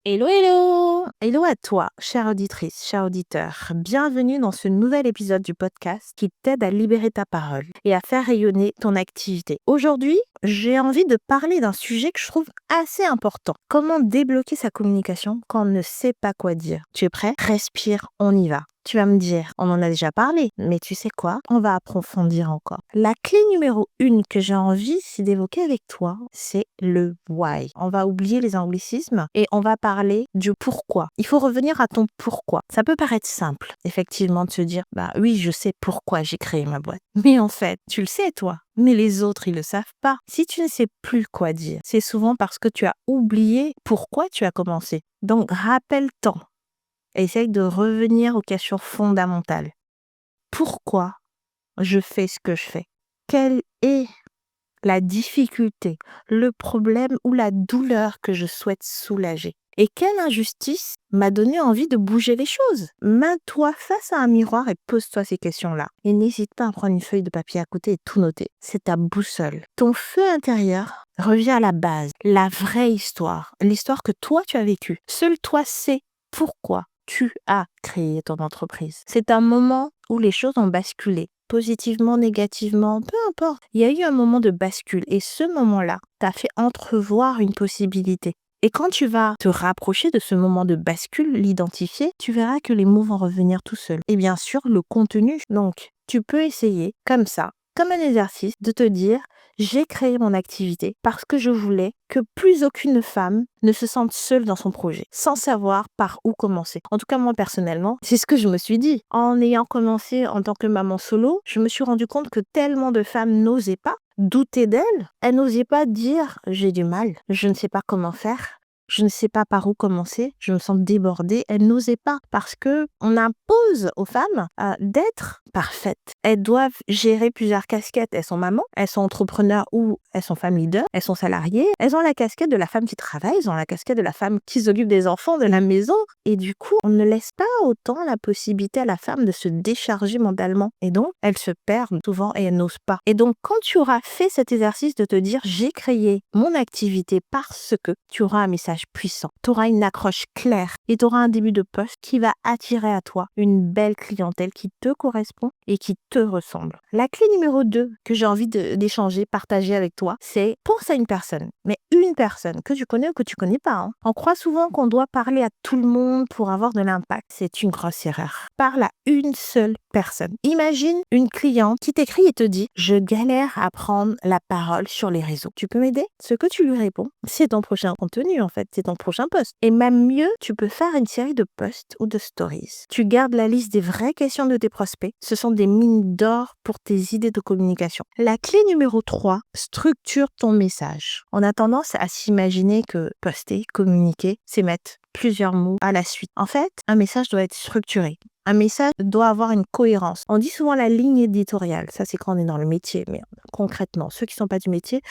Hello, hello! Hello à toi, chère auditrice, cher auditeur. Bienvenue dans ce nouvel épisode du podcast qui t'aide à libérer ta parole et à faire rayonner ton activité. Aujourd'hui, j'ai envie de parler d'un sujet que je trouve assez important. Comment débloquer sa communication quand on ne sait pas quoi dire? Tu es prêt? Respire, on y va. Tu vas me dire, on en a déjà parlé, mais tu sais quoi? On va approfondir encore. La clé numéro 1 que j'ai envie d'évoquer avec toi, c'est le why. On va oublier les anglicismes et on va parler du pourquoi. Il faut revenir à ton pourquoi. Ça peut paraître simple, effectivement, de se dire, bah oui, je sais pourquoi j'ai créé ma boîte. Mais en fait, tu le sais, toi. Mais les autres, ils le savent pas. Si tu ne sais plus quoi dire, c'est souvent parce que tu as oublié pourquoi tu as commencé. Donc, rappelle-t'en. Essaye de revenir aux questions fondamentales. Pourquoi je fais ce que je fais? Quelle est la difficulté, le problème ou la douleur que je souhaite soulager? Et quelle injustice m'a donné envie de bouger les choses? Mets-toi face à un miroir et pose-toi ces questions-là. Et n'hésite pas à prendre une feuille de papier à côté et tout noter. C'est ta boussole. Ton feu intérieur revient à la base, la vraie histoire, l'histoire que toi tu as vécue. Seul toi sais pourquoi tu as créé ton entreprise. C'est un moment où les choses ont basculé. Positivement, négativement, peu importe. Il y a eu un moment de bascule et ce moment-là t'a fait entrevoir une possibilité. Et quand tu vas te rapprocher de ce moment de bascule, l'identifier, tu verras que les mots vont revenir tout seuls. Et bien sûr, le contenu. Donc, tu peux essayer comme ça, comme un exercice, de te dire, j'ai créé mon activité parce que je voulais que plus aucune femme ne se sente seule dans son projet, sans savoir par où commencer. En tout cas, moi, personnellement, c'est ce que je me suis dit. En ayant commencé en tant que maman solo, je me suis rendu compte que tellement de femmes n'osaient pas douter d'elles. Elles n'osaient pas dire, j'ai du mal, je ne sais pas comment faire. Je ne sais pas par où commencer, je me sens débordée. Elles n'osaient pas parce que on impose aux femmes d'être parfaites. Elles doivent gérer plusieurs casquettes. Elles sont mamans, elles sont entrepreneurs ou elles sont femmes leaders, elles sont salariées. Elles ont la casquette de la femme qui travaille, elles ont la casquette de la femme qui s'occupe des enfants, de la maison. Et du coup, on ne laisse pas autant la possibilité à la femme de se décharger mentalement. Et donc, elles se perdent souvent et elles n'osent pas. Et donc, quand tu auras fait cet exercice de te dire, j'ai créé mon activité parce que, tu auras un message puissant. Tu auras une accroche claire et tu auras un début de poste qui va attirer à toi une belle clientèle qui te correspond et qui te ressemble. La clé numéro 2 que j'ai envie d'échanger, partager avec toi, c'est pense à une personne, mais une personne que tu connais ou que tu connais pas. Hein. On croit souvent qu'on doit parler à tout le monde pour avoir de l'impact. C'est une grosse erreur. Parle à une seule personne. Imagine une cliente qui t'écrit et te dit « Je galère à prendre la parole sur les réseaux. Tu peux m'aider ?» Ce que tu lui réponds, c'est ton prochain contenu en fait, c'est ton prochain post. Et même mieux, tu peux faire une série de posts ou de stories. Tu gardes la liste des vraies questions de tes prospects. Ce sont des mines d'or pour tes idées de communication. La clé numéro 3, structure ton message. On a tendance à s'imaginer que poster, communiquer, c'est mettre plusieurs mots à la suite. En fait, un message doit être structuré. Un message doit avoir une cohérence. On dit souvent la ligne éditoriale. Ça, c'est quand on est dans le métier. Mais concrètement, ceux qui ne sont pas du métier,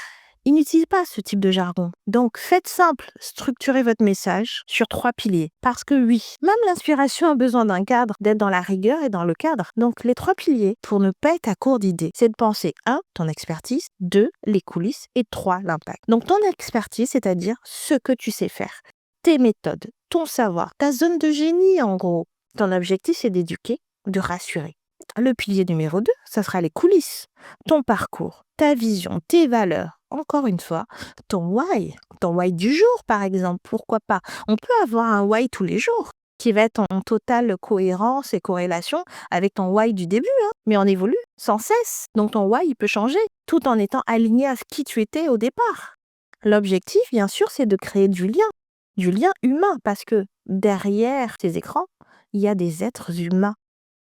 ils n'utilisent pas ce type de jargon. Donc, faites simple, structurez votre message sur 3 piliers. Parce que oui, même l'inspiration a besoin d'un cadre, d'être dans la rigueur et dans le cadre. Donc, les 3 piliers, pour ne pas être à court d'idées, c'est de penser 1, ton expertise, 2, les coulisses et 3, l'impact. Donc, ton expertise, c'est-à-dire ce que tu sais faire, tes méthodes, ton savoir, ta zone de génie en gros. Ton objectif, c'est d'éduquer, de rassurer. Le pilier numéro 2, ça sera les coulisses, ton parcours, ta vision, tes valeurs. Encore une fois, ton why du jour par exemple, pourquoi pas. On peut avoir un why tous les jours qui va être en totale cohérence et corrélation avec ton why du début, hein. Mais on évolue sans cesse, donc ton why il peut changer tout en étant aligné à ce qui tu étais au départ. L'objectif, bien sûr, c'est de créer du lien humain, parce que derrière ces écrans, il y a des êtres humains.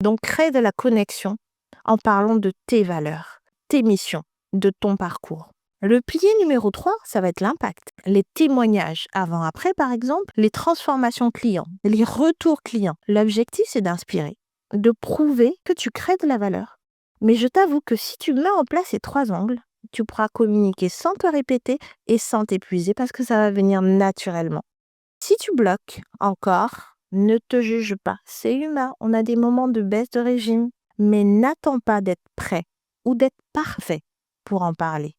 Donc, crée de la connexion en parlant de tes valeurs, tes missions, de ton parcours. Le pilier numéro 3, ça va être l'impact. Les témoignages avant-après, par exemple, les transformations clients, les retours clients. L'objectif, c'est d'inspirer, de prouver que tu crées de la valeur. Mais je t'avoue que si tu mets en place ces 3 angles, tu pourras communiquer sans te répéter et sans t'épuiser parce que ça va venir naturellement. Si tu bloques encore, ne te juge pas. C'est humain, on a des moments de baisse de régime, mais n'attends pas d'être prêt ou d'être parfait pour en parler.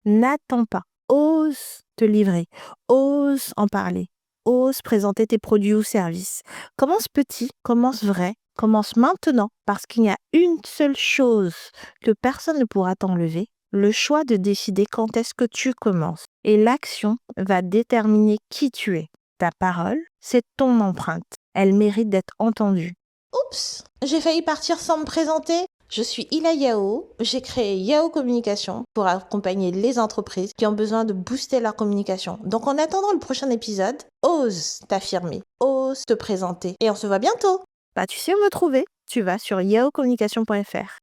N'attends pas. Ose te livrer, ose en parler. ose présenter tes produits ou services. Commence petit, commence vrai, commence maintenant, parce qu'il y a une seule chose que personne ne pourra t'enlever, le choix de décider quand est-ce que tu commences. Et l'action va déterminer qui tu es. Ta parole, c'est ton empreinte. Elle mérite d'être entendue. Oups, j'ai failli partir sans me présenter. Je suis Ila Yao, j'ai créé Yao Communication pour accompagner les entreprises qui ont besoin de booster leur communication. Donc en attendant le prochain épisode, ose t'affirmer, ose te présenter et on se voit bientôt. Tu sais où me trouver? Tu vas sur yaocommunication.fr.